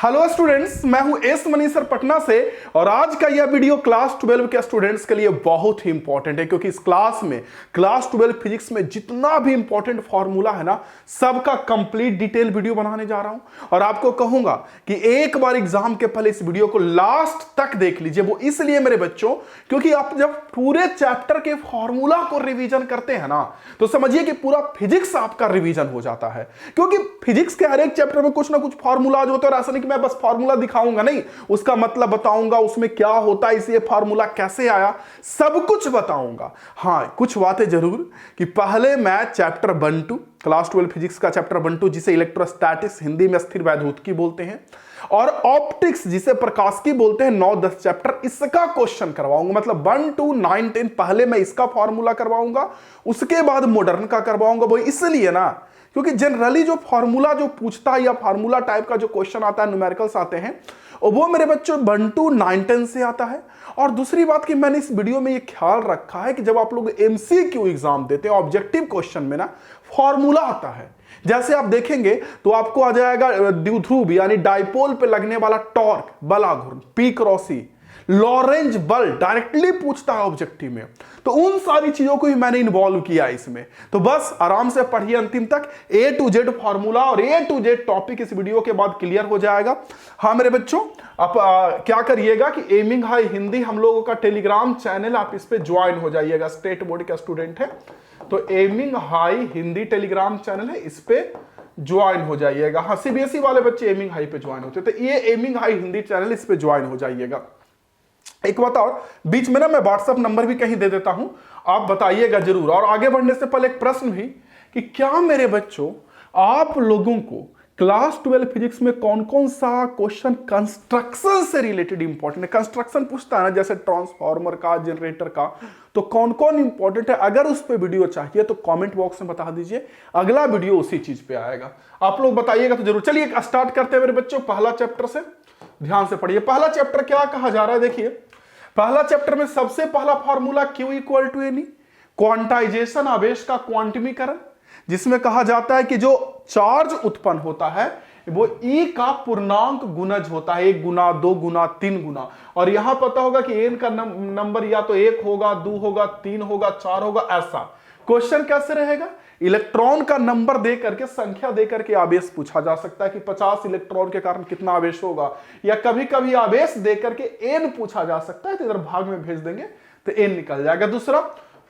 Hello students, मैं हूं S money sir Patna से। और आज का यह वीडियो क्लास 12 के स्टूडेंट्स के लिए बहुत ही इंपॉर्टेंट है, क्योंकि इस क्लास 12 फिजिक्स में जितना भी इंपॉर्टेंट फॉर्मूला है ना, सबका कंप्लीट डिटेल वीडियो बनाने जा रहा हूं। और आपको कहूंगा कि एक बार एग्जाम के पहले इस वीडियो को लास्ट तक देख लीजिए। वो इसलिए मेरे बच्चों, क्योंकि आप जब पूरे चैप्टर के फॉर्मूला को रिवीजन करते हैं ना, तो समझिए कि पूरा फिजिक्स आपका रिवीजन हो जाता है। क्योंकि फिजिक्स के हर एक चैप्टर में कुछ ना कुछ फॉर्मूलाज होते हैं, और ऐसा नहीं कि मैं बस फार्मूला दिखाऊंगा, नहीं, उसका मतलब बताऊंगा, उसमें क्या होता है, इसे फार्मूला कैसे आया, सब कुछ बताऊंगा। हां, कुछ बातें जरूर कि पहले मैं चैप्टर 1-2 क्लास 12 फिजिक्स का चैप्टर 1-2 जिसे इलेक्ट्रोस्टैटिक्स हिंदी में स्थिर वैद्युतिकी बोलते हैं, और ऑप्टिक्स जिसे प्रकाशिकी बोलते हैं, 9-10 चैप्टर इसका क्वेश्चन करवाऊंगा। मतलब 1, 2, 9, 10 पहले मैं इसका फॉर्मूला करवाऊंगा, उसके बाद मॉडर्न का करवाऊंगा। वो इसलिए ना क्योंकि जनरली जो फॉर्मूला जो पूछता है या फॉर्मूला टाइप का जो क्वेश्चन आता है, न्यूमेरिकल्स आते हैं, और वो मेरे बच्चों 1, 2, 9, 10 से आता है। और दूसरी बात कि मैंने इस वीडियो में ये ख्याल रखा है कि जब आप लोग एमसीक्यू एग्जाम देते हैं, ऑब्जेक्टिव क्वेश्चन में ना फॉर्मूला आता है। जैसे आप देखेंगे तो आपको आ जाएगा द्विध्रुव यानी डाइपोल पे लगने वाला टॉर्क, बला घूर्ण, पी क्रॉस ई, लॉरेंज बल डायरेक्टली पूछता है ऑब्जेक्टिव में। तो उन सारी चीजों को ही मैंने इन्वॉल्व किया इसमें। तो बस आराम से पढ़िए अंतिम तक, A to Z फॉर्मूला और A to Z टॉपिक इस वीडियो के बाद क्लियर हो जाएगा। हाँ मेरे बच्चों, आप क्या करिएगा कि एमिंग हाई हिंदी हम लोगों का टेलीग्राम चैनल, आप इस पे ज्वाइन हो जाइएगा। स्टेट बोर्ड का स्टूडेंट है तो aiming high Hindi Telegram channel है, इस पे ज्वाइन हो जाइएगा। हाँ, सीबीएसई वाले बच्चे एमिंग हाई पे ज्वाइन होते हैं, तो ये एमिंग हाई हिंदी चैनल, इस पे ज्वाइन हो जाइएगा। एक बात और, बीच में ना मैं व्हाट्सएप नंबर भी कहीं दे देता हूं, आप बताइएगा जरूर। और आगे बढ़ने से पहले एक प्रश्न भी कि क्या मेरे बच्चों आप लोगों को क्लास 12 फिजिक्स में कौन कौन सा क्वेश्चन कंस्ट्रक्शन से रिलेटेड इंपॉर्टेंट है? कंस्ट्रक्शन पूछता है ना, जैसे ट्रांसफार्मर का, जनरेटर का, तो कौन कौन इंपॉर्टेंट है? अगर उस पर वीडियो चाहिए तो कमेंट बॉक्स में बता दीजिए, अगला वीडियो उसी चीज पे आएगा। आप लोग बताइएगा तो जरूर। चलिए स्टार्ट करते हैं मेरे बच्चों पहला चैप्टर से। ध्यान से पढ़िए, पहला चैप्टर क्या कहा जा रहा है। देखिए पहला चैप्टर में सबसे पहला formula Q equal to n e, quantisation आवेश का क्वांटमीकरण, जिसमें कहा जाता है कि जो चार्ज उत्पन्न होता है वो E का पूर्णांक गुणज होता है, 1 गुना, 2 गुना, 3 गुना। और यहां पता होगा कि n का नंबर या तो 1 होगा, 2 होगा, 3 होगा, 4 होगा। ऐसा क्वेश्चन कैसे रहेगा? इलेक्ट्रॉन का नंबर दे करके, संख्या दे करके आवेश पूछा जा सकता है कि 50 इलेक्ट्रॉन के कारण कितना आवेश होगा, या कभी कभी आवेश दे करके n पूछा जा सकता है, तो इधर भाग में भेज देंगे तो n निकल जाएगा। दूसरा,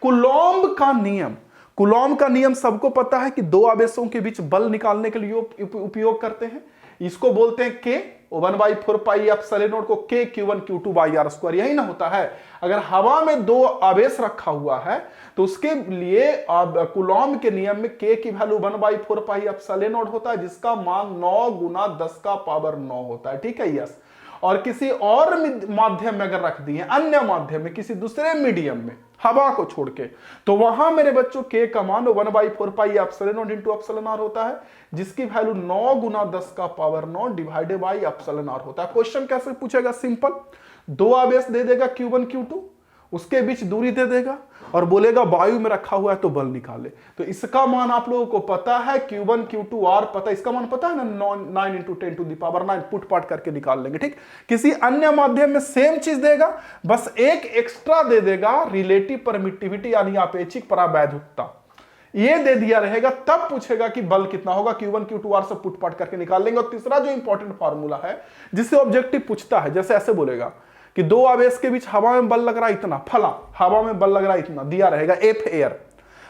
कूलॉम्ब का नियम। कूलॉम्ब का नियम सबको पता है कि दो आवेशों के बीच बल निकालने के लिए उपयोग करते हैं। इसको बोलते हैं K, 1/4 पाई एप्सिलॉन नॉट को K Q1 Q2 by R square. यही ना होता है, अगर हवा में दो आवेश रखा हुआ है तो उसके लिए कूलॉम्ब के नियम में K की वैल्यू 1/4 पाई एप्सिलॉन नॉट होता है, जिसका मान 9 गुना 10 का पावर 9 होता है। ठीक है, यस। और किसी और माध्यम में अगर रख दिए, अन्य माध्यम में, किसी दूसरे मीडियम में, हवा को छोड़ के, तो वहां मेरे बच्चों K का मान 1/4 pi epsilon not into epsilon R होता है, जिसकी वैल्यू 9 गुना 10 का power 9 divided by epsilon R होता है। क्वेश्चन कैसे पूछेगा? सिंपल, दो आवेश दे देगा Q1 Q2, उसके बीच दूरी दे देगा और बोलेगा वायु में रखा हुआ है तो बल निकाले। तो इसका मान आप लोगों को पता है, Q1 Q2 R पता है, इसका मान पता है ना, 9 into 10 to the power 9, put पाट करके निकाल लेंगे। ठीक, किसी अन्य माध्यम में सेम चीज देगा, बस एक एक्स्ट्रा दे देगा, रिलेटिव परमिटिविटी यानी आपेक्षिक परावैद्युतता, ये दे दिया रहेगा, तब पूछेगा कि बल कितना होगा। Q1 Q2 R से पुट पाट करके निकाल लेंगे। और तीसरा जो इंपॉर्टेंट फॉर्मूला है जिससे ऑब्जेक्टिव पूछता है, जैसे ऐसे बोलेगा कि दो आवेश के बीच हवा में बल लग रहा है इतना, फला हवा में बल लग रहा है इतना, दिया रहेगा F एयर।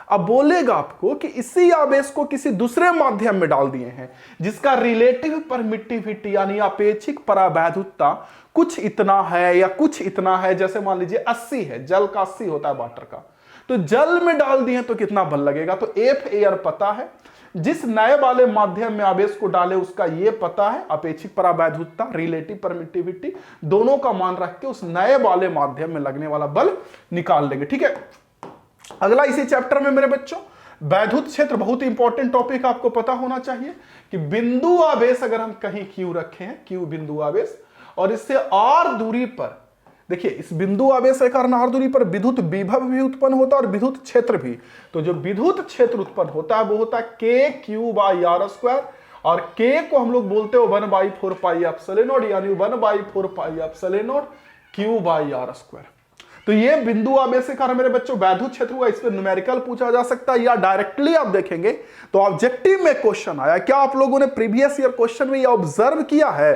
अब बोलेगा आपको कि इसी आवेश को किसी दूसरे माध्यम में डाल दिए हैं, जिसका रिलेटिव परमिटिविटी यानी आपेक्षिक परावैद्युतता कुछ इतना है या कुछ इतना है। जैसे मान लीजिए 80 है, जल का 80 होता है वाटर का, तो जल में डाल दिए तो कितना बल लगेगा। तो F एयर पता है, जिस नए वाले माध्यम में आवेश को डाले उसका ये पता है, अपेक्षिक परावैद्युतता, रिलेटिव परमिटिविटी, दोनों का मान रख के उस नए वाले माध्यम में लगने वाला बल निकाल लेंगे। ठीक है, अगला इसी चैप्टर में मेरे बच्चों वैद्युत क्षेत्र, बहुत इंपॉर्टेंट टॉपिक, आपको पता होना चाहिए कि बिंदु आवेश अगर हम कहीं Q रखे हैं, Q बिंदु आवेश, और इससे R दूरी पर, देखिए इस बिंदु आवेश के कारण R दूरी पर विद्युत विभव भी उत्पन्न होता है और विद्युत क्षेत्र भी। तो जो विद्युत क्षेत्र उत्पन्न होता है वो होता है K Q by R square, और के को हम लोग बोलते हो 1/4 पाई एप्सिलॉन नॉट, यानी 1/4 pi epsilon naught q by r square. तो ये बिंदु आवेश के कारण मेरे बच्चों वैद्युत क्षेत्र हुआ, इस पर न्यूमेरिकल पूछा जा सकता है या डायरेक्टली आप देखेंगे तो ऑब्जेक्टिव में क्वेश्चन आया। क्या आप लोगों ने प्रीवियस ईयर क्वेश्चन में ये ऑब्जर्व किया है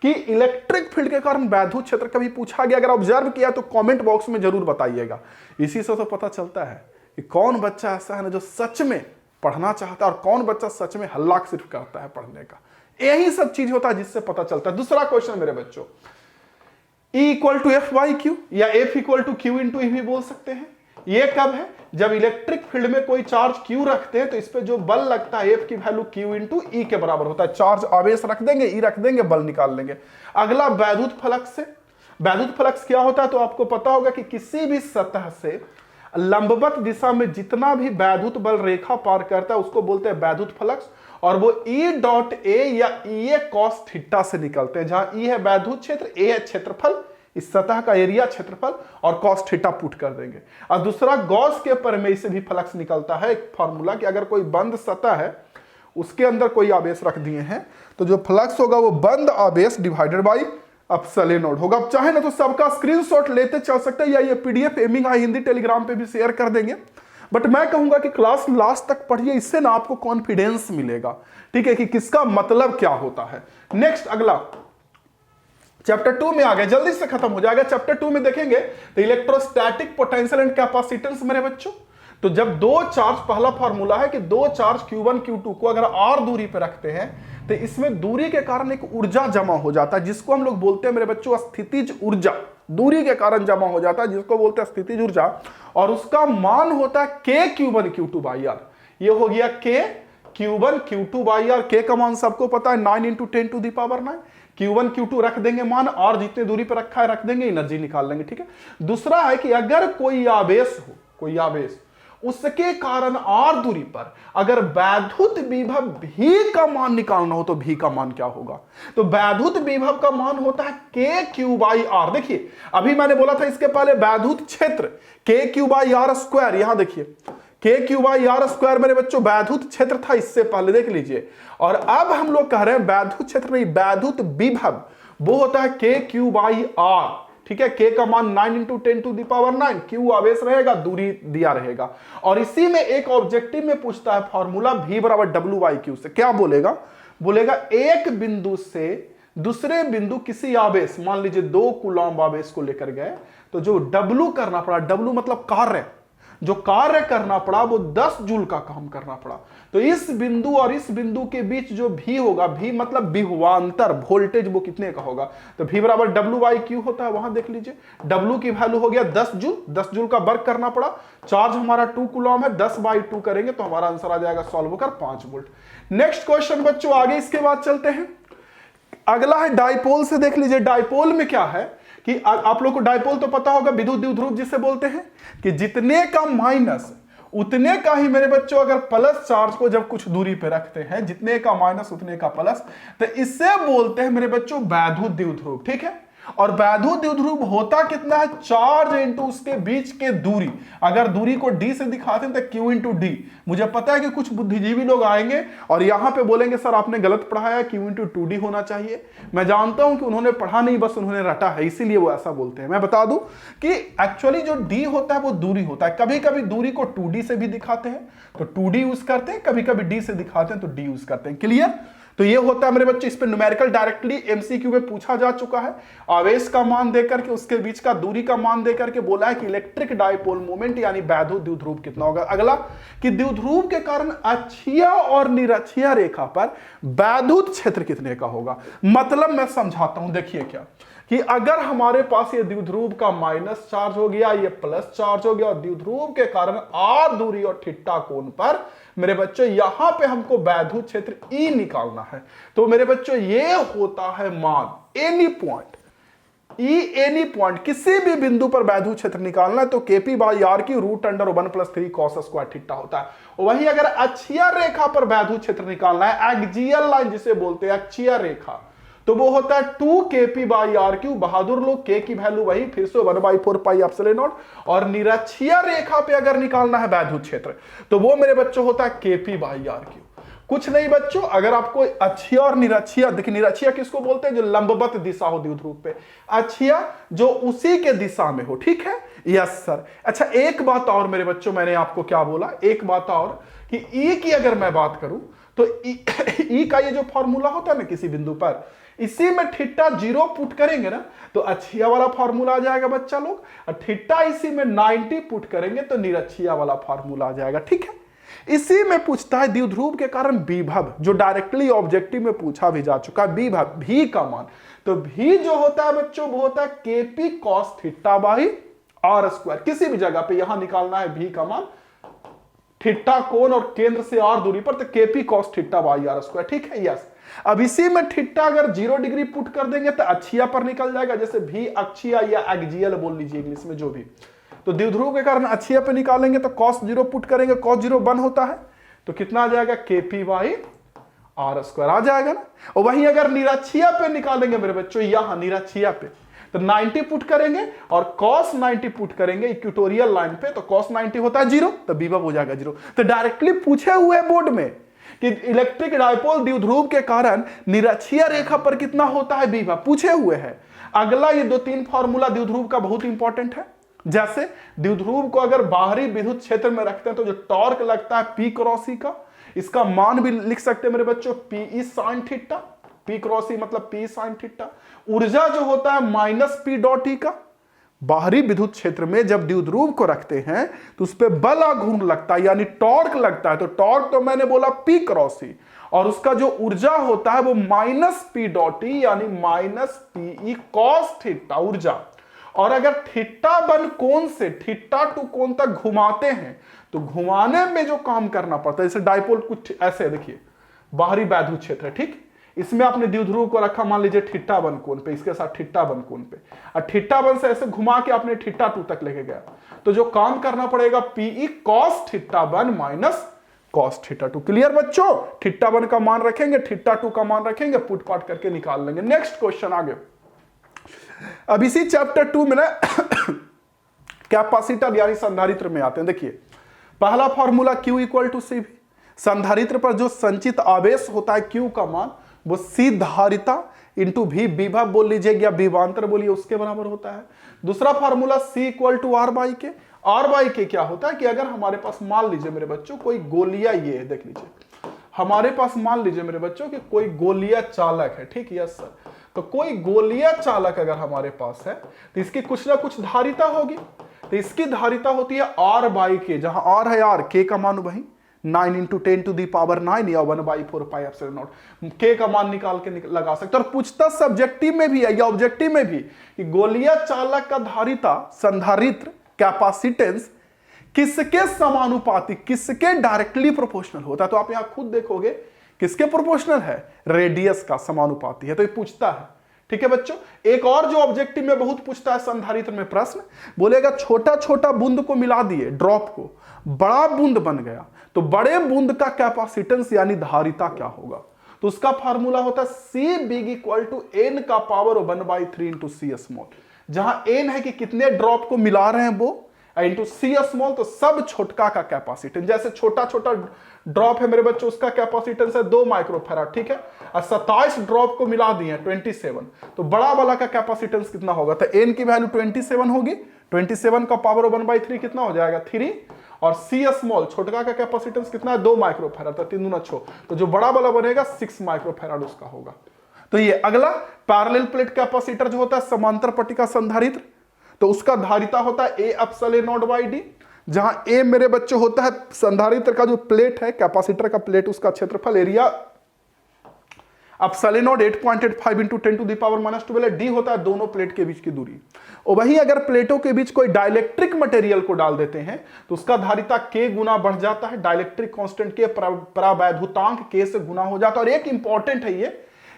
कि इलेक्ट्रिक फील्ड के कारण वैद्युत क्षेत्र कभी पूछा गया? अगर ऑब्जर्व किया तो कमेंट बॉक्स में जरूर बताइएगा। इसी से तो पता चलता है कि कौन बच्चा ऐसा है ना जो सच में पढ़ना चाहता है और कौन बच्चा सच में हल्ला सिर्फ करता है पढ़ने का। यही सब चीज होता है जिससे पता चलता है। दूसरा क्वेश्चन मेरे बच्चों, E equal to F by Q या F equal to Q into E भी बोल सकते हैं। ये कब है? जब इलेक्ट्रिक फील्ड में कोई चार्ज Q रखते हैं तो इस पे जो बल लगता है F की वैल्यू Q इंटू ई के बराबर होता है। चार्ज आवेश रख देंगे, E रख देंगे, बल निकाल लेंगे। अगला वैद्युत फ्लक्स से। वैद्युत फ्लक्स क्या होता है तो आपको पता होगा कि किसी भी सतह से लंबवत दिशा में जितना भी वैद्युत बल रेखा पार करता है उसको बोलते हैं वैद्युत फ्लक्स, और वो E डॉट ए या ई ए कॉस थीटा से निकलते हैं, जहां E है वैद्युत क्षेत्र, ए है क्षेत्रफल, इस सतह का एरिया क्षेत्रफल, और कॉस थीटा पुट कर देंगे। और दूसरा गॉस के प्रमेय से भी फ्लक्स निकलता है, एक फॉर्मूला कि अगर कोई बंद सतह है उसके अंदर कोई आवेश रख दिए हैं तो जो फ्लक्स होगा वो बंद आवेश डिवाइडेड बाई एप्सिलॉन नॉट होगा। अब चाहे ना तो सबका स्क्रीनशॉट लेते चल सकते हैं या ये पीडीएफ एमिंग हिंदी टेलीग्राम पे भी शेयर कर देंगे, बट मैं कहूंगा कि क्लास लास्ट तक पढ़िए, इससे ना आपको कॉन्फिडेंस मिलेगा, ठीक है, कि किसका मतलब क्या होता है। नेक्स्ट अगला चैप्टर 2 में आ गया, जल्दी से खत्म हो जाएगा। चैप्टर 2 में देखेंगे तो इलेक्ट्रोस्टैटिक पोटेंशियल एंड कैपेसिटेंस मेरे बच्चों। तो जब दो चार्ज, पहला फार्मूला है कि दो चार्ज Q1 Q2 को अगर r दूरी पर रखते हैं तो इसमें दूरी के कारण एक ऊर्जा जमा हो जाता है जिसको हम लोग बोलते हैं मेरे बच्चों स्थितिज ऊर्जा। दूरी के कारण जमा हो जाता है जिसको बोलते हैं स्थितिज ऊर्जा, और उसका मान होता है K Q1 Q2 by are. ये हो गया K Q1 Q2 by are. K का मान सबको पता है 9 × 10 to the power 9। Q1 Q2 रख देंगे मान, और जितने दूरी पर रखा है रख देंगे, एनर्जी निकाल लेंगे, ठीक है। दूसरा है कि अगर कोई आवेश हो, कोई आवेश, उसके कारण r दूरी पर अगर वैद्युत विभव v का मान निकालना हो तो v का मान क्या होगा? तो वैद्युत विभव का मान होता है k q बाई आर। देखिए अभी मैंने बोला था इसके पहले वैद्युत क्षेत्र k q by r square, यहां देखिए k q by r square मेरे बच्चों वैद्युत क्षेत्र था इससे पहले, देख लीजिए। और अब हम लोग कह रहे हैं वैद्युत क्षेत्र नहीं, वैद्युत विभव, वो होता है k q बाई आर, ठीक है। K का मान 9 × 10 टू द पावर 9, Q आवेश रहेगा, दूरी दिया रहेगा। और इसी में एक ऑब्जेक्टिव में पूछता है फॉर्मूला V बराबर W बाई Q से। क्या बोलेगा? बोलेगा एक बिंदु से दूसरे बिंदु किसी आवेश, मान लीजिए 2 कूलॉम्ब आवेश को लेकर गए, तो जो W करना पड़ा, W मतलब कार्य, जो कार्य करना पड़ा वो 10 जूल का काम करना पड़ा। तो इस बिंदु और इस बिंदु के बीच जो V होगा, V मतलब विभवांतर वोल्टेज, वो कितने का होगा? तो V बराबर W बाई Q होता है। वहां देख लीजिए W की वैल्यू हो गया 10 जूल, 10 जूल का वर्क करना पड़ा। चार्ज हमारा 2 कूलॉम है, 10 बाई 2 करेंगे तो हमारा आंसर आ जाएगा सॉल्व होकर 5 वोल्ट। नेक्स्ट क्वेश्चन बच्चों आगे इसके बाद चलते हैं। अगला है डाइपोल से। देख लीजिए डाइपोल में क्या है कि आप लोग को डाइपोल तो पता होगा, विद्युत द्विध्रुव जिसे बोलते हैं, कि जितने का माइनस उतने का ही मेरे बच्चों अगर प्लस चार्ज को जब कुछ दूरी पे रखते हैं, जितने का माइनस उतने का प्लस, तो इससे बोलते हैं मेरे बच्चों वैद्युत द्विध्रुव, ठीक है। और वैद्युत द्विध्रुव होता कितना है? चार्ज इंटू उसके बीच के दूरी। अगर दूरी को d से दिखाते हैं तो Q इंटू डी। मुझे पता है कि कुछ बुद्धिजीवी लोग आएंगे और यहां पे बोलेंगे सर आपने गलत पढ़ाया, Q इंटू 2d होना चाहिए। मैं जानता हूं कि उन्होंने पढ़ा नहीं, बस उन्होंने रटा है, इसीलिए वो ऐसा बोलते हैं। मैं बता दूं कि एक्चुअली जो d होता है वो दूरी होता है। कभी कभी दूरी को 2d से भी दिखाते हैं तो 2d यूज करते हैं, कभी कभी d से दिखाते हैं तो d यूज करते हैं। क्लियर? तो ये होता है मेरे बच्चे, इस पे न्यूमेरिकल डायरेक्टली एमसीक्यू में पूछा जा चुका है। आवेश का मान देकर के, उसके बीच का दूरी का मान देकर के बोला है कि इलेक्ट्रिक डाइपोल मोमेंट यानी वैद्युत द्विध्रुव कितना होगा। अगला कि द्विध्रुव के कारण अक्षीय और निरक्षीय रेखा पर वैद्युत क्षेत्र कितने का होगा। मतलब मैं समझाता हूं, देखिए क्या कि अगर हमारे पास ये द्विध्रुव का माइनस चार्ज हो गया, ये प्लस चार्ज हो गया, और द्विध्रुव के कारण r दूरी और थीटा कोण पर मेरे बच्चों यहां पे हमको वैद्युत क्षेत्र E निकालना है। तो मेरे बच्चों ये होता है मान any point E, any point, किसी भी बिंदु पर वैद्युत क्षेत्र निकालना है तो KP बाई R की √1 + 3 cos स्क्वायर थीटा होता है। वही अगर अक्षीय रेखा पर वैद्युत क्षेत्र निकालना है, एक्सियल लाइन जिसे बोलते हैं अक्षीय रेखा, तो वो होता है 2 KP बाई R3। बहादुर लोग, K की वैल्यू वही फिर से 1/4 पाई एप्सिलॉन नॉट। और निरक्षीय रेखा पे अगर निकालना है वैद्युत क्षेत्र तो वो मेरे बच्चों होता है KP बाई R3। कुछ नहीं बच्चों, अगर आपको अक्षीय और निरक्षीय, देखिए निरक्षीय किसको बोलते हैं, जो लंबवत दिशा हो द्विध्रुव पे, अक्षीय जो उसी के दिशा में हो, ठीक है। Yes sir. अच्छा एक बात और मेरे बच्चों, मैंने आपको क्या बोला, एक बात और कि ई की अगर मैं बात करूं तो ई का ये जो फॉर्मूला होता है ना किसी बिंदु पर, इसी में थीटा 0 पुट करेंगे ना तो अक्षीय वाला फॉर्मूला आ जाएगा बच्चा लोग, और थीटा इसी में 90 पुट करेंगे तो निरक्षीय वाला फॉर्मूला आ जाएगा, ठीक है। इसी में पूछता है द्विध्रुव के कारण विभव, जो डायरेक्टली ऑब्जेक्टिव में पूछा भी जा चुका है, विभव भी का मान, तो भी जो होता है बच्चों वो होता है kp cos theta by r square. किसी भी जगह पे यहां निकालना है भी का मान, थीटा कोण और केंद्र से आर दूरी पर, तो kp cos theta by r square, ठीक है। यस। अब इसी में थीटा अगर 0 डिग्री पुट कर देंगे तो अक्षीय पर निकल जाएगा, जैसे भी अक्षीय या एक्सियल बोल लीजिए इंग्लिश में जो भी, तो द्विध्रुव के कारण अक्षीय पे निकालेंगे तो cos 0 पुट करेंगे, cos 0 1 होता है, तो कितना आ जाएगा kp बाई आर स्क्वायर आ जाएगा ना। और वहीं अगर निरक्षीय पे निकालेंगे मेरे बच्चों, यहां निरक्षीय पे तो 90 पुट करेंगे और cos 90 पुट करेंगे इक्वेटोरियल लाइन पे, तो cos 90 होता है 0, तो विभव हो जाएगा 0। तो डायरेक्टली पूछे हुए बोर्ड में कि इलेक्ट्रिक डायपोल द्विध्रुव के कारण निरक्षीय रेखा पर कितना होता है विभव, पूछे हुए है। अगला ये 2-3 फॉर्मूला द्विध्रुव का बहुत इंपॉर्टेंट है। जैसे द्विध्रुव को अगर बाहरी विद्युत क्षेत्र में रखते हैं तो जो टॉर्क लगता है पी क्रॉस ई का, इसका मान भी लिख सकते हैं मेरे बच्चों P sine theta, P cross E मतलब पी साइन थीटा। ऊर्जा जो होता है माइनस पी डॉट ई का, बाहरी विद्युत क्षेत्र में जब द्विध्रुव को रखते हैं तो उस पर बल आघूर्ण लगता है यानी टॉर्क लगता है, तो टॉर्क तो मैंने बोला पी क्रॉस ई, और उसका जो ऊर्जा होता है वो माइनस पी डॉट ई यानी minus P E cos theta ऊर्जा। और अगर थीटा 1 कोण से थीटा 2 कोण तक घुमाते हैं तो घुमाने में जो काम करना पड़ता है, जैसे डायपोल कुछ ऐसे देखिए बाहरी वैद्युत क्षेत्र है, ठीक, इसमें आपने द्विध्रुव को रखा मान लीजिए थीटा 1 कोण पे, इसके साथ थीटा 1 कोण पे, और थीटा 1 से ऐसे घुमा के आपने थीटा 2 तक लेके गया, तो जो काम करना पड़ेगा pe cos theta 1 minus cos theta 2। Clear बच्चों, थीटा 1 का मान रखेंगे, थीटा 2 का मान रखेंगे, पुट पाट करके निकाल लेंगे। नेक्स्ट क्वेश्चन आगे। अब इसी चैप्टर 2 में ना कैपेसिटर यानी संधारित्र में आते हैं। देखिए पहला फॉर्मूला Q इक्वल टू सी, संधारित्र पर जो संचित आवेश होता है Q का मान वो सी धारिता इंटू भी विभव बोल लीजिए या विभवांतर बोलिए, उसके बराबर होता है। दूसरा formula C equal to r by k. R by k क्या होता है कि अगर हमारे पास मान लीजिए मेरे बच्चों कोई गोलिया, ये देख लीजिए हमारे पास मान लीजिए मेरे बच्चों कि कोई गोलिया चालक है, ठीक। Yes sir. तो कोई गोलिया चालक अगर हमारे पास है तो इसकी कुछ ना कुछ धारिता होगी, तो इसकी धारिता होती है आर बाई के, जहां आर है आर, के का मान वही 9 इंटू 10 टू दी पावर 9 या 1/4 पाई एप्सिलॉन नॉट, के का मान निकाल के लगा सकते। और पूछता सब्जेक्टिव में भी है या ऑब्जेक्टिव में भी कि गोलिया चालक का धारिता संधारित्र कैपेसिटेंस किसके समानुपाती, किसके डायरेक्टली प्रोपोर्शनल होता है, तो आप यहां खुद देखोगे किसके प्रोपोर्शनल है, रेडियस का समानुपाती है, तो ये पूछता है। ठीक है बच्चों, एक और जो ऑब्जेक्टिव में बहुत पूछता है संधारित्र में प्रश्न, बोलेगा छोटा छोटा बूंद को मिला दिए, ड्रॉप को, बड़ा बूंद बन गया, तो बड़े बूंद का कैपेसिटेंस यानी धारिता क्या होगा, तो उसका फार्मूला होता है सी बिग इक्वल टू एन का पावर 1/3 इंटू सी स्मॉल, जहां एन है कि कितने ड्रॉप को मिला रहे हैं वो, इंटू सी स्मॉल तो सब छोटका का कैपेसिटेंस। जैसे छोटा छोटा ड्रॉप है मेरे बच्चों, उसका कैपेसिटेंस है 2 माइक्रोफैराड, ठीक है, और 27 ड्रॉप को मिला दिए 27, तो बड़ा वाला का कैपेसिटेंस कितना होगा, तो एन की वैल्यू 27 होगी, 27 का पावर 1/3 कितना हो जाएगा 3, और सी स्मॉल छोटका का कैपेसिटेंस कितना है 2 माइक्रोफैराड, तो 3 दूना 6, तो जो बड़ा वाला बनेगा 6 माइक्रोफैराड उसका होगा। तो ये अगला पैरेलल प्लेट कैपेसिटर जो होता है समांतर पट्टिका संधारित्र, तो उसका धारिता होता है A epsilon not by D, जहां ए मेरे बच्चों होता है संधारित्र का जो प्लेट है, कैपेसिटर का प्लेट, उसका क्षेत्रफल area epsilon naught 8.85 into 10 to the power -12, d होता है दोनों प्लेट के बीच की दूरी। और वहीं अगर प्लेटों के बीच कोई डाइलेक्ट्रिक मटेरियल को डाल देते हैं तो उसका धारिता के गुना बढ़ जाता है, डाइलेक्ट्रिक कांस्टेंट के परावैद्युतांक के से गुना हो जाता है। और एक इंपॉर्टेंट है ये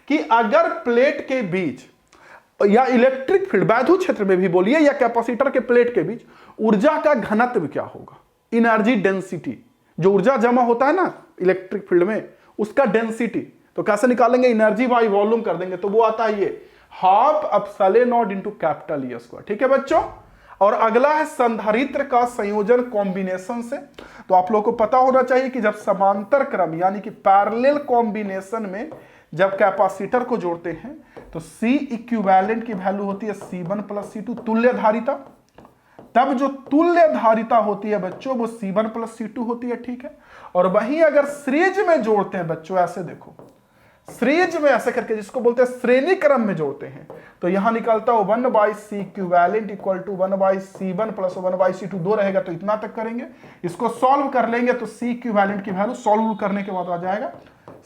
कि अगर प्लेट के बीच या इलेक्ट्रिक फील्ड वैद्युत क्षेत्र में भी बोलिए या कैपेसिटर के प्लेट के बीच ऊर्जा का घनत्व क्या होगा, एनर्जी डेंसिटी, जो ऊर्जा जमा होता है ना इलेक्ट्रिक फील्ड में उसका डेंसिटी, तो कैसे निकालेंगे, एनर्जी बाई वॉल्यूम कर देंगे, तो वो आता है ये ½ epsilon not into capital E square. ठीक है बच्चों, और अगला है संधारित्र का संयोजन कॉम्बिनेशन से। तो आप लोगों को पता होना चाहिए कि जब समांतर क्रम यानी कि पैरेलल कॉम्बिनेशन में जब कैपेसिटर को जोड़ते हैं तो C इक्विवेलेंट की वैल्यू होती है C1 प्लस C2 तुल्य धारिता। तब जो तुल्य धारिता होती है बच्चों वो C1 प्लस C2 होती है, ठीक है। और वहीं अगर सीरीज में जोड़ते हैं बच्चों, ऐसे देखो सीरीज में ऐसे करके, जिसको बोलते हैं श्रेणी क्रम में जोड़ते हैं, तो यहां निकलता है 1/C equivalent equal to 1/C1 plus 1/C2 दो रहेगा, तो इतना तक करेंगे। इसको सॉल्व कर लेंगे तो C इक्विवेलेंट की वैल्यू सॉल्व करने के बाद आ जाएगा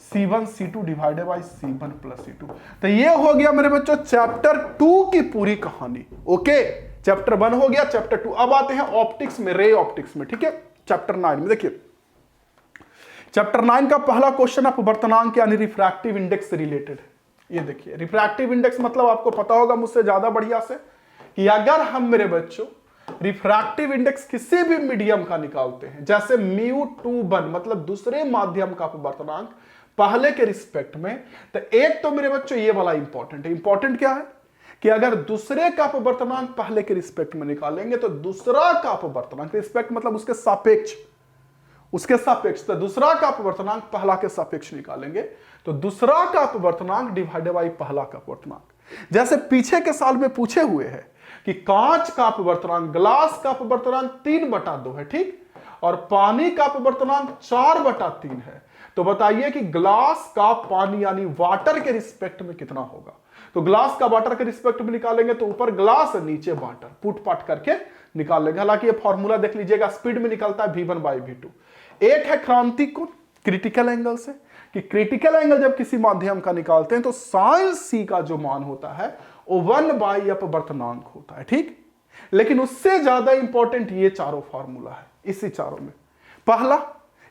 C1 C2 divided by C1 plus C2। तो ये हो गया मेरे बच्चों चैप्टर 2 की पूरी कहानी। ओके, चैप्टर 1 हो गया, चैप्टर 2। अब आते हैं ऑप्टिक्स में, रे ऑप्टिक्स में, ठीक है। चैप्टर 9 में देखिए, चैप्टर 9 का पहला क्वेश्चन अपवर्तनांक यानी रिफ्रैक्टिव इंडेक्स से रिलेटेड है। ये देखिए रिफ्रैक्टिव इंडेक्स मतलब आपको पता होगा मुझसे ज्यादा बढ़िया से कि अगर हम मेरे बच्चों रिफ्रैक्टिव इंडेक्स किसी भी मीडियम का निकालते हैं, जैसे μ2 मतलब दूसरे माध्यम का अपवर्तनांक पहले के रिस्पेक्ट में, तो एक तो मेरे बच्चों ये वाला इंपॉर्टेंट है। इंपॉर्टेंट क्या है कि अगर दूसरे का अपवर्तनांक पहले के रिस्पेक्ट में निकालेंगे तो दूसरा का अपवर्तनांक, रिस्पेक्ट मतलब उसके सापेक्ष, तो दूसरा का अपवर्तनांक पहला के सापेक्ष निकालेंगे तो दूसरा का अपवर्तनांक डिवाइडेड बाई पहला का अपवर्तनांक। जैसे पीछे के साल में पूछे हुए हैं कि कांच का अपवर्तनांक, ग्लास का अपवर्तनांक 3/2 है, ठीक, और पानी का अपवर्तनांक 4/3 है। तो बताइए कि ग्लास का पानी यानी वाटर के रिस्पेक्ट में कितना होगा। तो ग्लास का वाटर के रिस्पेक्ट में निकालेंगे तो ऊपर ग्लास नीचे वाटर, पुट पाट करके निकाल लेंगे। हालांकि ये फॉर्मूला देख लीजिएगा, स्पीड में निकलता है V1/V2। एक है क्रांति कोण क्रिटिकल एंगल से, कि क्रिटिकल एंगल जब किसी माध्यम का निकालते हैं तो साइन C का जो मान होता है वो 1/f अपवर्तनांक होता है, ठीक। लेकिन उससे ज्यादा इंपॉर्टेंट ये चारों फॉर्मूला है। इसी चारों में पहला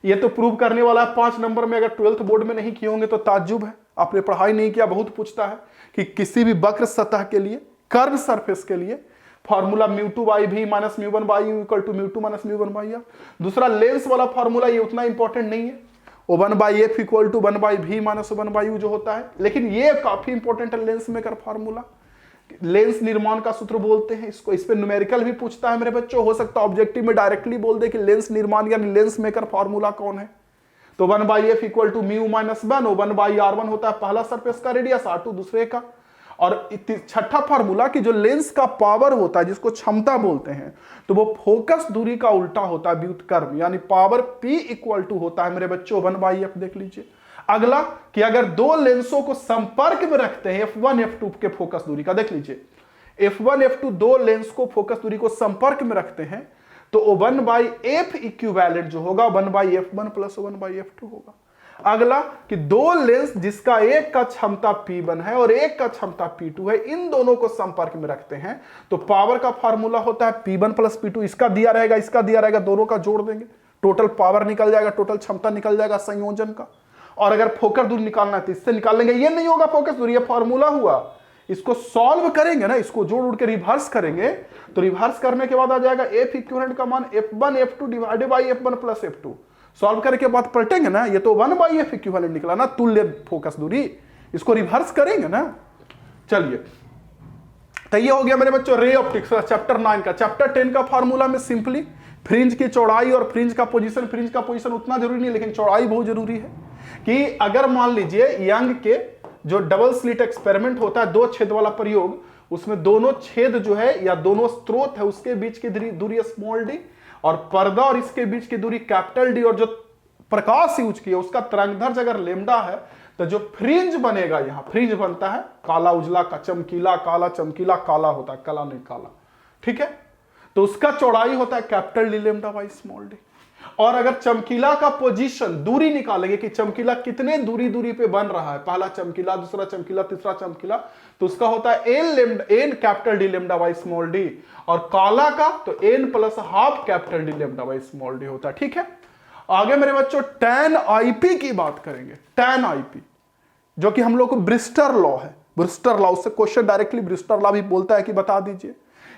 ये तो प्रूव करने वाला है 5 नंबर में, अगर 12th बोर्ड में नहीं किए होंगे तो ताज्जुब है, आपने पढ़ाई नहीं किया। बहुत पूछता है कि किसी भी वक्र सतह के लिए, कर्व सरफेस के लिए formula μ2/v minus μ1/u equal to μ2 minus μ1/r। दूसरा लेंस वाला फॉर्मूला, ये उतना इंपॉर्टेंट नहीं है, वो 1/f equal to 1/v minus 1/u जो होता है। लेकिन ये काफी इंपॉर्टेंट है लेंस मेकर फॉर्मूला, लेंस निर्माण का सूत्र बोलते हैं इसको। इस पे न्यूमेरिकल भी पूछता है मेरे बच्चों, हो सकता है ऑब्जेक्टिव में डायरेक्टली बोल दे कि लेंस निर्माण यानी लेंस मेकर फॉर्मूला कौन है। तो 1/f equal to μ minus 1, 1/r1 होता है पहला सरफेस का रेडियस, r2 दूसरे का। और छठा फार्मूला कि जो लेंस का पावर होता है जिसको क्षमता बोलते हैं, तो वो फोकस दूरी का उल्टा होता है व्युत्क्रम, यानी पावर P इक्वल टू होता है मेरे बच्चों 1/f। देख लीजिए अगला कि अगर दो लेंसों को संपर्क में रखते हैं f1 f2 के फोकस दूरी का, देख लीजिए f1 f2 दो लेंस को फोकस दूरी को संपर्क में रखते हैं तो 1/f इक्विवेलेंट जो होगा 1/f1 प्लस 1/f2 होगा। अगला कि दो लेंस जिसका एक का क्षमता P1 है और एक का क्षमता P2 है, इन दोनों को संपर्क में रखते हैं तो पावर का फार्मूला होता है P1 प्लस P2। इसका दिया रहेगा, इसका दिया रहेगा, दोनों का जोड़ देंगे, टोटल पावर निकल जाएगा, टोटल क्षमता निकल जाएगा संयोजन का। और अगर फोकस दूरी निकालना है तो इससे निकाल लेंगे। ये नहीं होगा फोकस दूरी, ये फॉर्मूला हुआ, इसको सॉल्व करेंगे ना, इसको जोड़ उड़ के रिवर्स करेंगे तो रिवर्स करने के बाद आ जाएगा f इक्विवेलेंट का मान f1 f2 divided by f1 plus f2। Solve करने के बाद पलटेंगे ना, ये तो 1/f इक्विवेलेंट निकला ना, तुल्य फोकस दूरी, इसको रिवर्स करेंगे ना। चलिए तो ये हो गया मेरे बच्चों रे ऑप्टिक्स चैप्टर 9 का। चैप्टर 10 का फार्मूला में सिंपली फ्रिंज की चौड़ाई और फ्रिंज का पोजीशन उतना जरूरी नहीं, लेकिन चौड़ाई बहुत जरूरी है। कि अगर मान लीजिए यंग के जो डबल स्लिट एक्सपेरिमेंट होता है, 2 छेद वाला प्रयोग, उसमें दोनों छेद जो है या दोनों स्रोत है उसके बीच की दूरी स्मॉल डी और पर्दा और इसके बीच की दूरी कैपिटल डी, और जो प्रकाश यूज किया उसका तरंगदैर्ध्य अगर लेमडा है तो जो फ्रिंज बनेगा, यहां फ्रिंज बनता है काला उजला का, चमकीला काला, चमकीला काला होता है, काला नहीं काला, ठीक है। तो उसका चौड़ाई होता है capital d lambda by small d. और अगर चमकीला का पोजीशन दूरी निकालेंगे कि चमकीला कितने दूरी पे बन रहा है, पहला चमकीला, दूसरा चमकीला, तीसरा चमकीला, तो उसका होता है n capital d lambda by small d. और काला का तो n plus half capital d lambda by small d होता है, ठीक है। आगे मेरे बच्चों tan IP की बात करेंगे। tan IP जो कि हम लोग को ब्रिस्टर लॉ है, ब्रिस्टर लॉ, उससे क्वेश्चन डायरेक्टली ब्रिस्टर लॉ भी बोलता है कि बता दीजिए।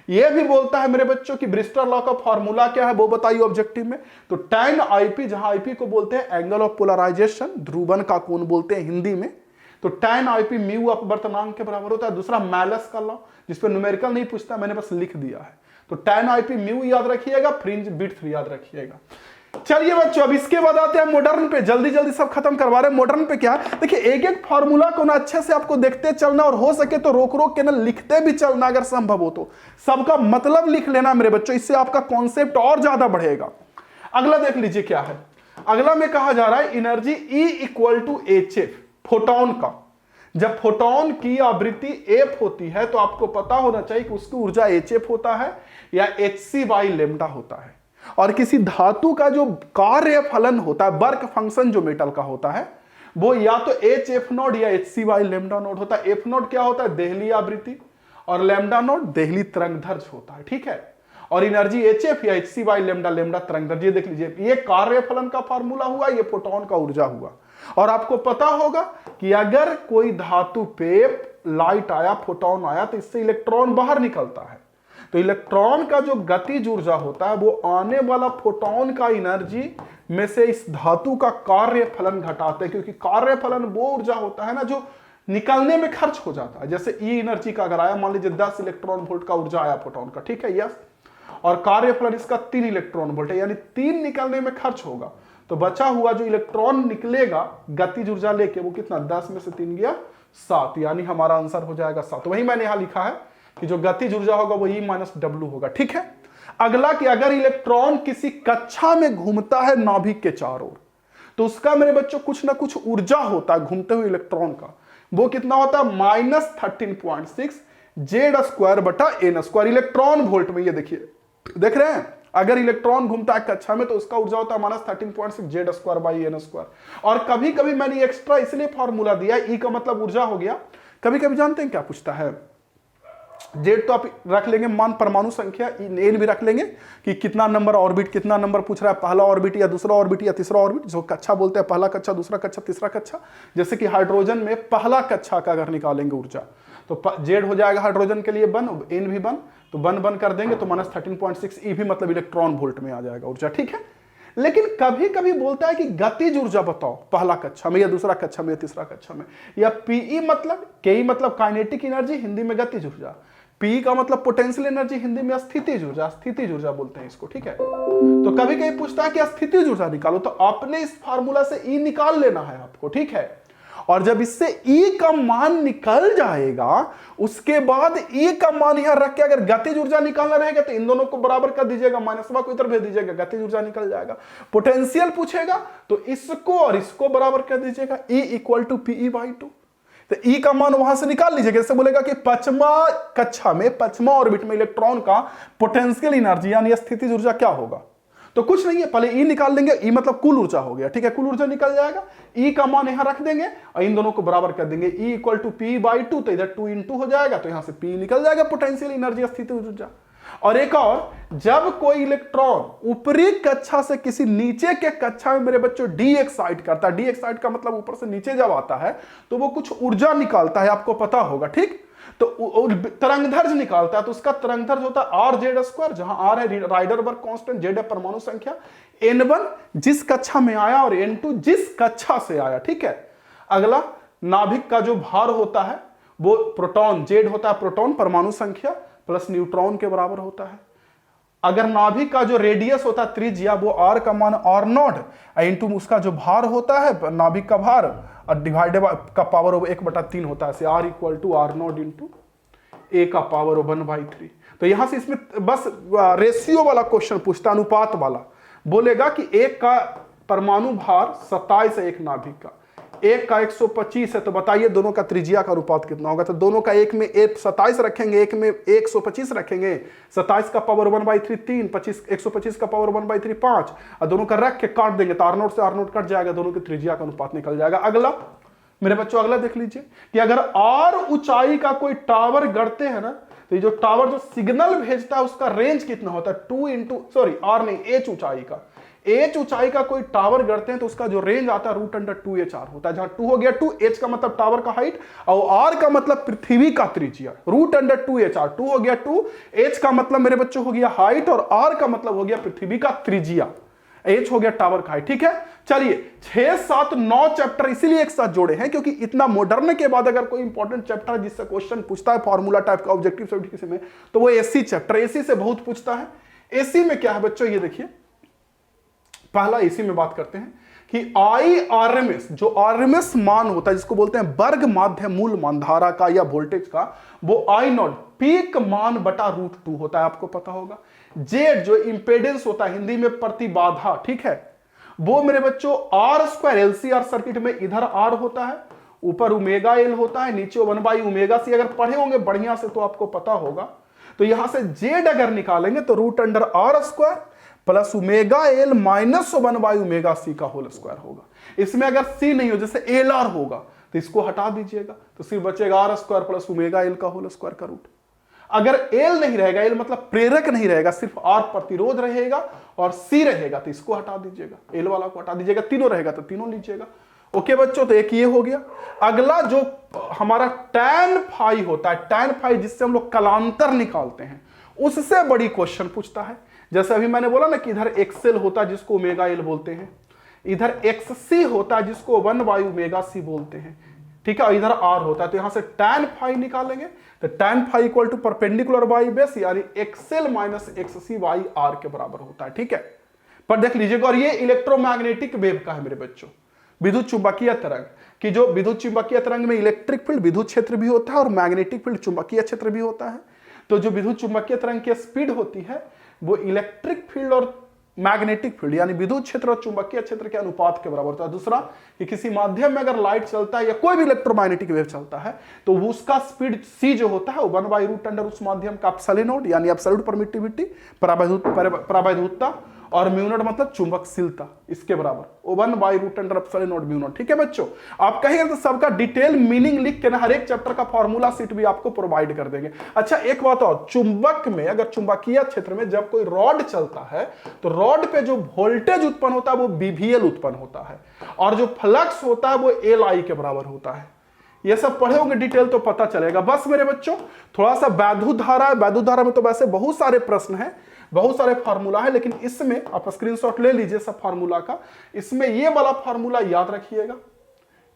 ये भी बोलता है मेरे बच्चों की ब्रिस्टर लॉ का फॉर्मूला क्या है वो बताइए ऑब्जेक्टिव में। तो tan IP, जहां IP को बोलते हैं एंगल ऑफ पोलराइजेशन, ध्रुवन का कोण बोलते हैं हिंदी में, तो tan IP म्यू अपवर्तनांक के बराबर होता है। दूसरा मैलस का लॉ, जिस पर न्यूमेरिकल नहीं पूछता, मैंने बस लिख दिया है। तो tan IP म्यू याद रखिएगा, फ्रिंज विड्थ याद रखिएगा। चलिए बच्चों, अब इसके बाद आते हैं मॉडर्न पे। जल्दी जल्दी सब खत्म करवा रहे हैं। मॉडर्न पे क्या, देखिए एक एक फार्मूला को ना अच्छे से आपको देखते चलना, और हो सके तो रोक रोक के ना लिखते भी चलना अगर संभव हो तो। सबका मतलब लिख लेना मेरे बच्चों, इससे आपका कॉन्सेप्ट और ज्यादा बढ़ेगा। अगला देख लीजिए क्या है। अगला में कहा जा रहा है energy E equal to HF, photon का। जब फोटोन की आवृत्ति F होती है तो आपको पता होना चाहिए कि उसकी ऊर्जा HF होता है या hc/λ होता है। और किसी धातु का जो कार्य फलन होता है, वर्क फंक्शन जो मेटल का होता है, वो या तो hf0 या hc/λ0 होता है। f0 क्या होता है, देहली आवृत्ति, और λ0 देहली तरंगदैर्घ्य होता है, ठीक है। और एनर्जी hf या hc/λ तरंगदैर्घ्य। ये देख लीजिए, ये कार्य फलन का फार्मूला हुआ, ये फोटोन का ऊर्जा हुआ। और आपको पता होगा कि अगर कोई धातु पे लाइट आया, फोटोन आया, तो इससे इलेक्ट्रॉन बाहर निकलता है। तो इलेक्ट्रॉन का जो गतिज ऊर्जा होता है वो आने वाला फोटोन का एनर्जी में से इस धातु का कार्य फलन घटाते हैं, क्योंकि कार्य फलन वो ऊर्जा होता है ना जो निकलने में खर्च हो जाता है। जैसे ई एनर्जी का अगर आया, मान लीजिए 10 इलेक्ट्रॉन वोल्ट का ऊर्जा आया फोटोन का, ठीक है, यस, और कार्य फलन इसका 3 इलेक्ट्रॉन वोल्ट है, यानी 3 निकलने में खर्च होगा। तो बचा हुआ जो इलेक्ट्रॉन निकलेगा गतिज ऊर्जा लेके, वो कितना, 10 में से 3 गया 7, यानी हमारा आंसर हो जाएगा 7। वही मैंने यहां लिखा है कि जो गतिज ऊर्जा होगा वो E-W होगा, ठीक है। अगला कि अगर इलेक्ट्रॉन किसी कक्षा में घूमता है नाभिक के चारों ओर, तो उसका मेरे बच्चों कुछ ना कुछ ऊर्जा होता है घूमते हुए इलेक्ट्रॉन का। वो कितना होता है, -13.6 Z²/n², इलेक्ट्रॉन वोल्ट में। ये देखिए, देख रहे हैं, अगर इलेक्ट्रॉन घूमता है कक्षा में तो उसका ऊर्जा होता है -13.6 Z²/n²। और कभी कभी मैंने एक्स्ट्रा इसलिए फॉर्मूला दिया, ई का मतलब ऊर्जा हो गया। कभी कभी जानते हैं क्या पूछता है, जेड तो आप रख लेंगे मान परमाणु संख्या, एन भी रख लेंगे कि कितना नंबर ऑर्बिट, कितना नंबर पूछ रहा है, पहला ऑर्बिट या दूसरा ऑर्बिट या तीसरा ऑर्बिट, जो कक्षा बोलते हैं, पहला कक्षा, दूसरा कक्षा, तीसरा कक्षा। जैसे कि हाइड्रोजन में पहला कक्षा का अगर निकालेंगे ऊर्जा तो जेड हो जाएगा हाइड्रोजन के लिए 1, एन भी 1, तो 1 कर देंगे तो -13.6 ई भी मतलब इलेक्ट्रॉन वोल्ट में आ जाएगा ऊर्जा, ठीक है। लेकिन कभी कभी बोलता है कि गतिज ऊर्जा बताओ, पहला कक्षा में या दूसरा कक्षा में या तीसरा कक्षा में, या पीई मतलब, केई मतलब काइनेटिक एनर्जी, हिंदी में गतिज ऊर्जा, पी का मतलब पोटेंशियल एनर्जी, हिंदी में स्थितिज ऊर्जा, स्थितिज ऊर्जा बोलते हैं इसको, ठीक है। तो कभी कभी पूछता है कि स्थितिज ऊर्जा निकालो, तो आपने इस फार्मूला से ई निकाल लेना है आपको, ठीक है। और जब इससे ई का मान निकल जाएगा, उसके बाद ई का मान यहां रख के अगर गतिज ऊर्जा निकालना रहेगा तो इन दोनों को बराबर कर दीजिएगा, माइनसवा को इधर भेज दीजिएगा, गतिज ऊर्जा निकल जाएगा। पोटेंशियल पूछेगा तो इसको और इसको बराबर कर दीजिएगा, ई इक्वल टू PE/2। तो ई का मान वहां से निकाल लीजिएगा। जैसे बोलेगा कि पचमा कक्षा में, पचमा ऑर्बिट में इलेक्ट्रॉन का पोटेंशियल एनर्जी यानी स्थितिज ऊर्जा क्या होगा, तो कुछ नहीं है, पहले ई निकाल देंगे, ई मतलब कुल ऊर्जा हो गया, ठीक है, कुल ऊर्जा निकल जाएगा। ई का मान यहां रख देंगे और इन दोनों को बराबर कर देंगे, ई इक्वल टू PE/2, तो इधर 2 × 2 हो जाएगा, तो यहां से पी निकल जाएगा, पोटेंशियल एनर्जी, स्थितिज ऊर्जा। और एक और, जब कोई इलेक्ट्रॉन ऊपरी कक्षा से किसी नीचे के कक्षा में मेरे बच्चों डी एक्साइट करता है, डी एक्साइट का मतलब ऊपर से नीचे जब आता है तो वो कुछ ऊर्जा निकालता है, आपको पता होगा, ठीक। तो तरंगदैर्घ्य निकालता है, तो उसका तरंगदैर्घ्य होता है RZ², जहां R है राइडरबर्ग कांस्टेंट, Z है परमाणु संख्या, N1 जिस कक्षा में आया और N2 जिस कक्षा से आया, ठीक है। अगला, नाभिक का जो भार होता है वो प्रोटॉन, Z होता है प्रोटॉन परमाणु संख्या प्लस न्यूट्रॉन के बराबर होता है। अगर नाभिक का जो रेडियस होता है त्रिज्या, वो R का मान R0 इंटू उसका जो भार होता है नाभिक का भार और डिवाइडेड का पावर 1/3 होता है, R equal to R0 into A का पावर 1/3। तो यहां से इसमें बस रेशियो वाला क्वेश्चन पूछता, अनुपात वाला, बोलेगा कि एक का परमाणु भार 27 है, एक नाभिक का, एक का 125 है, तो बताइए दोनों का त्रिज्या का अनुपात कितना होगा। तो दोनों का एक में 27 रखेंगे, एक में 125 रखेंगे, 27 का पावर 1/3 3, 125 का पावर 1/3 5, और दोनों का रख के काट देंगे तो R0 से R0 कट जाएगा, दोनों की त्रिज्या का अनुपात निकल जाएगा। अगला मेरे बच्चों, अगला देख लीजिए कि अगर R ऊंचाई का कोई टावर गढ़ते हैं ना, तो ये जो टावर जो सिग्नल भेजता है उसका रेंज कितना होता है, R नहीं, H ऊंचाई का, H ऊंचाई का कोई टावर गढ़ते हैं तो उसका जो रेंज आता है √2HR होता है, जहां 2 हो गया 2, H का मतलब टावर का हाइट और R का मतलब पृथ्वी का त्रिज्या, √2HR, 2 हो गया 2, H का मतलब मेरे बच्चों हो गया हाइट और R का मतलब हो गया पृथ्वी का त्रिज्या। एच हो गया टावर का हाइट, ठीक है। चलिए 6, 7, 9 चैप्टर इसीलिए एक साथ जोड़े हैं क्योंकि इतना मॉडर्न के बाद अगर कोई इंपॉर्टेंट चैप्टर जिससे क्वेश्चन पूछता है फॉर्मूला टाइप का ऑब्जेक्टिव सेफ्टी में, तो वो एसी चैप्टर, एसी से बहुत पूछता है। एसी में क्या है बच्चों, ये देखिए पहला एसी में बात करते हैं कि IRMS, जो आरएमएस मान होता है जिसको बोलते हैं वर्ग माध्य मूल मान धारा का या वोल्टेज का, वो I0 पीक मान बटा √2 होता है, आपको पता होगा। जेड जो इंपेडेंस होता है हिंदी में प्रतिबाधा, ठीक है, वो मेरे बच्चों R² LCR सर्किट में इधर R होता है, ऊपर ओमेगा एल होता है, नीचे 1/ωc। अगर पढ़े होंगे बढ़िया से तो आपको पता होगा। तो यहां से जेड अगर निकालेंगे तो √R² plus omega L minus 1/ωc का होल स्क्वायर होगा। इसमें अगर सी नहीं हो, जैसे LR होगा, तो इसको हटा दीजिएगा, तो सिर्फ बचेगा R² प्लस ओमेगा एल का होल स्क्वायर का रूट। अगर एल नहीं रहेगा, एल मतलब प्रेरक नहीं रहेगा, सिर्फ आर प्रतिरोध रहेगा और सी रहेगा, तो इसको हटा दीजिएगा, एल वाला को हटा दीजिएगा, तीनों रहेगा तो तीनों लीजिएगा। ओके बच्चों, तो एक ये हो गया। अगला जो हमारा tan फाई होता है, tan फाई जिससे हम लोग कलांतर निकालते हैं, उससे बड़ी क्वेश्चन पूछता है। जैसे अभी मैंने बोला ना कि इधर एक्सएल होता है जिसको ओमेगा एल बोलते हैं, इधर एक्ससी होता है जिसको 1/ωc बोलते हैं, ठीक है, इधर आर होता है। तो यहां से tan फाई निकालेंगे तो tan phi equal to perpendicular by base यानी XL minus XC by R के बराबर होता है, ठीक है। पर देख लीजिएगा, और ये इलेक्ट्रोमैग्नेटिक वेव का है मेरे बच्चों, विद्युत चुंबकीय तरंग की। जो विद्युत चुंबकीय तरंग में इलेक्ट्रिक फील्ड विद्युत क्षेत्र भी होता है और मैग्नेटिक फील्ड चुंबकीय क्षेत्र भी होता है। तो जो विद्युत चुंबकीय तरंग की स्पीड होती है वो इलेक्ट्रिक फील्ड और मैग्नेटिक फील्ड यानी विद्युत क्षेत्र और चुंबकीय क्षेत्र के अनुपात के बराबर होता है। दूसरा कि किसी माध्यम में अगर लाइट चलता है या कोई भी इलेक्ट्रोमैग्नेटिक वेव चलता है तो वो उसका स्पीड सी जो होता है वो 1/√अंडर उस माध्यम का एप्सिलॉन यानी एब्सोल्यूट परमिटिविटी, परावैद्युतता, और म्यू नॉट मतलब चुंबकशीलता, इसके बराबर 1/√अंडर एप्सिलॉन म्यू नॉट, ठीक है बच्चों। आप कहेंगे तो सबका डिटेल मीनिंग लिख के ना हर एक चैप्टर का फॉर्मूला सीट भी आपको प्रोवाइड कर देंगे। अच्छा एक बात और, चुंबक में अगर चुंबकीय क्षेत्र में जब कोई रॉड चलता है तो रॉड पे जो वोल्टेज उत्पन्न होता है वो BVL उत्पन्न होता है और जो फ्लक्स होता है वो LI के बराबर होता है। ये सब पढ़े होंगे डिटेल तो पता चलेगा। बस मेरे बच्चों थोड़ा सा वैद्युत धारा है, वैद्युत धारा में तो वैसे बहुत सारे प्रश्न हैं, बहुत सारे फार्मूला है, लेकिन इसमें आप स्क्रीनशॉट ले लीजिए सब फार्मूला का। इसमें ये वाला फार्मूला याद रखिएगा,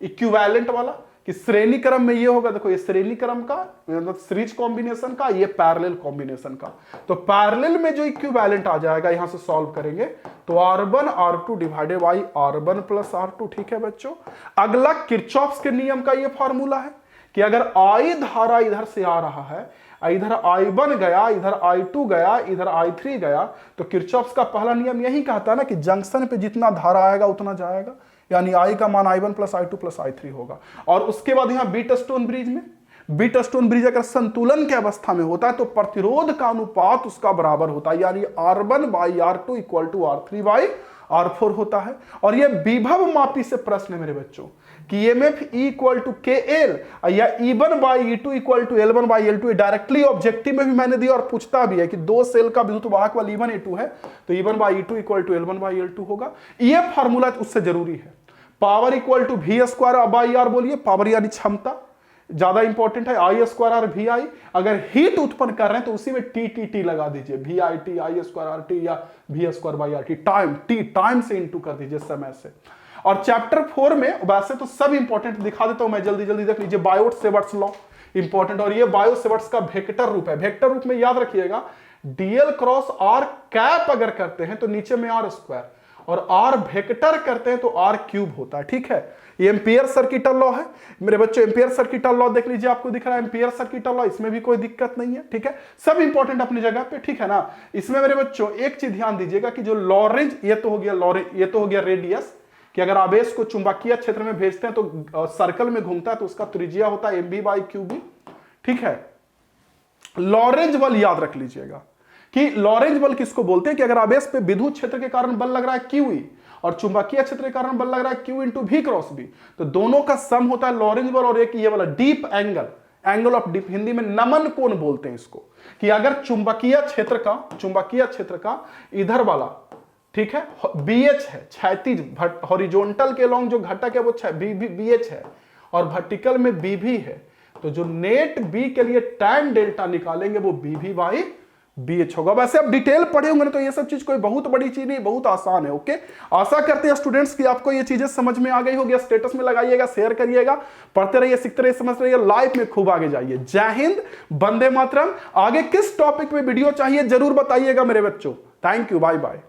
इक्विवेलेंट वाला, कि श्रेणी क्रम में ये होगा, देखो ये श्रेणी क्रम का मतलब सीरीज कॉम्बिनेशन का, ये पैरेलल कॉम्बिनेशन का। तो पैरेलल में जो इक्विवेलेंट आ जाएगा यहां से सॉल्व करेंगे तो R1 R2 divided by R1 plus R2, ठीक है बच्चों। अगला किरचॉफ्स के नियम का ये फार्मूला है कि अगर I धारा इधर से आ रहा है, इधर I1 गया, इधर I2 गया, इधर I3 गया, तो किरचॉफ्स का पहला नियम यही कहता है ना कि जंक्शन पे जितना धारा आएगा उतना जाएगा, यानी I का मान I1 plus I2 plus I3 होगा। और उसके बाद यहां बीटस्टोन ब्रिज में, बीटस्टोन ब्रिज अगर संतुलन की अवस्था में होता है तो प्रतिरोध का अनुपात उसका बराबर होता है, यानी R1/R2 इक्वल टू R3/R4 होता है। और यह विभव मापी से प्रश्न है मेरे बच्चों कि EMF E equal to KL या E1/E2 equal to L1/L2, directly objective में भी मैंने दिया और पूछता भी है कि दो सेल का विद्युत वाहक वाला E1A2 है तो E1/E2 इक्वल टू L1/L2 होगा। ये फार्मूला उससे जरूरी है। पावर इक्वल टू V²/R, बोलिए पावर यानी क्षमता, ज्यादा इंपॉर्टेंट है, I² VI। अगर हीट उत्पन्न कर रहे हैं तो उसी में TTT लगा दीजिए, VIT I²RT या V²/RT, टाइम से इंटू कर दीजिए समय से। और चैप्टर 4 में वैसे तो सब इंपॉर्टेंट दिखा देता हूं मैं, जल्दी जल्दी देख लीजिए। बायोट-सेवर्ट्स लॉ इंपॉर्टेंट, और ये बायोट-सेवर्ट्स का वेक्टर रूप है। वेक्टर रूप में याद रखिएगा dl क्रॉस r कैप अगर करते हैं तो नीचे में R² और r वेक्टर करते हैं तो R³ होता है, ठीक है। ये एम्पियर सर्किटल लॉ है मेरे बच्चों। एम्पियर सर्किटल लॉ देख लीजिए, आपको दिख रहा है एम्पियर सर्किटल लॉ, इसमें भी कोई दिक्कत नहीं है, ठीक है। सब इंपॉर्टेंट अपनी जगह पे, ठीक है ना। इसमें मेरे बच्चों एक चीज ध्यान दीजिएगा कि जो लॉरेंज, ये तो हो गया रेडियस, कि अगर आवेश को चुंबकीय क्षेत्र में भेजते हैं तो सर्कल में घूमता है तो उसका त्रिज्या होता है mv/qb, ठीक है। लॉरेंज बल याद रख लीजिएगा कि लॉरेंज बल किसको बोलते हैं कि अगर आवेश पे विद्युत क्षेत्र के कारण बल लग रहा है QE और चुंबकीय क्षेत्र के कारण बल लग रहा है Q into V cross B, तो दोनों का सम होता है लॉरेंज बल। और एक ये वाला deep angle of deep, Hindi में नमन कोण बोलते हैं इसको, कि अगर चुंबकीय क्षेत्र का इधर वाला, ठीक है, BH है, क्षैतिज हॉरिजॉन्टल के लॉन्ग जो घटक है वो BH है और वर्टिकल में BV है, तो जो नेट B के लिए tan डेल्टा निकालेंगे वो BV/V BH होगा। वैसे आप डिटेल पढ़े होंगे ना तो ये सब चीज कोई बहुत बड़ी चीज नहीं, बहुत आसान है। ओके, आशा करते हैं स्टूडेंट्स कि आपको ये चीजें समझ में आ गई होगी। स्टेटस में लगाइएगा, शेयर करिएगा, पढ़ते रहिए, सीखते रहिए, समझते रहिए, लाइफ में खूब आगे जाइए। जय हिंद, वंदे मातरम। आगे किस टॉपिक पे वीडियो चाहिए जरूर बताइएगा मेरे बच्चों। Thank you, bye bye.